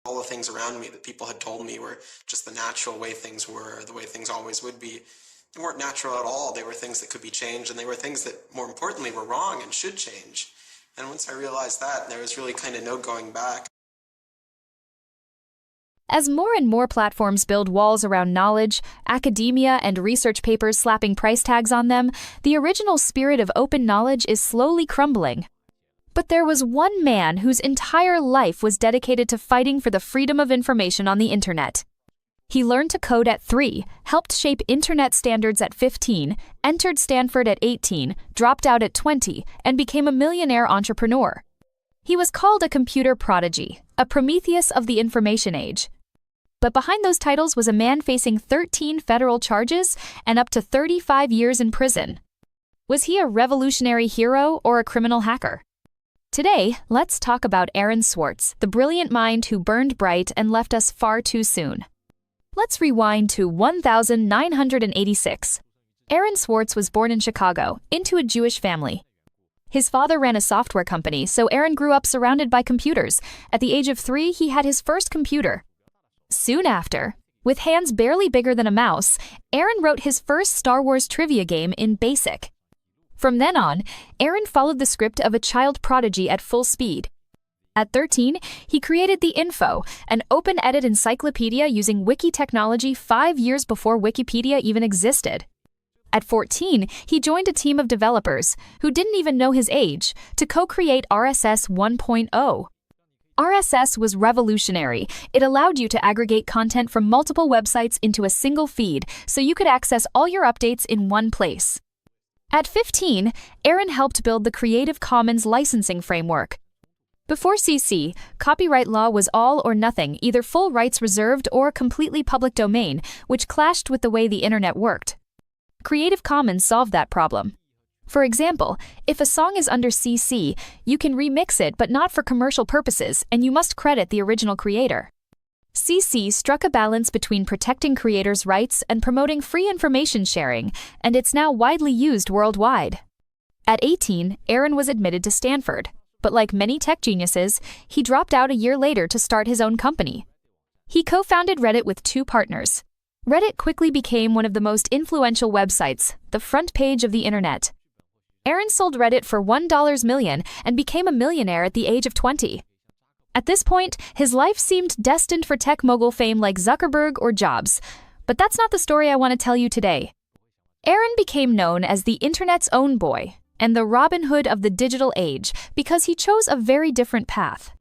all the things around me that people had told me were just the natural way things were, the way things always would be. They weren't natural at all. They were things that could be changed, and they were things that, more importantly, were wrong and should change. And once I realized that, there was really kind of no going back. As more and more platforms build walls around knowledge, academia, and research papers slapping price tags on them, the original spirit of open knowledge is slowly crumbling. But there was one man whose entire life was dedicated to fighting for the freedom of information on the internet. He learned to code at 3, helped shape internet standards at 15, entered Stanford at 18, dropped out at 20, and became a millionaire entrepreneur. He was called a computer prodigy, a Prometheus of the information age. But behind those titles was a man facing 13 federal charges and up to 35 years in prison. Was he a revolutionary hero or a criminal hacker? Today, let's talk about Aaron Swartz, the brilliant mind who burned bright and left us far too soon. Let's rewind to 1986. Aaron Swartz was born in Chicago, into a Jewish family. His father ran a software company, so Aaron grew up surrounded by computers. At the age of 3, he had his first computer. Soon after, with hands barely bigger than a mouse, Aaron wrote his first Star Wars trivia game in BASIC. From then on, Aaron followed the script of a child prodigy at full speed. At 13, he created The Info, an open-edit encyclopedia using wiki technology 5 years before Wikipedia even existed. At 14, he joined a team of developers, who didn't even know his age, to co-create RSS 1.0. RSS was revolutionary. It allowed you to aggregate content from multiple websites into a single feed, so you could access all your updates in one place. At 15, Aaron helped build the Creative Commons licensing framework. Before CC, copyright law was all or nothing, either full rights reserved or completely public domain, which clashed with the way the internet worked. Creative Commons solved that problem. For example, if a song is under CC, you can remix it but not for commercial purposes, and you must credit the original creator. CC struck a balance between protecting creators' rights and promoting free information sharing, and it's now widely used worldwide. At 18, Aaron was admitted to Stanford, but like many tech geniuses, he dropped out a year later to start his own company. He co-founded Reddit with 2 partners. Reddit quickly became one of the most influential websites, the front page of the internet. Aaron sold Reddit for $1 million and became a millionaire at the age of 20. At this point, his life seemed destined for tech mogul fame like Zuckerberg or Jobs. But that's not the story I want to tell you today. Aaron became known as the internet's own boy and the Robin Hood of the digital age because he chose a very different path.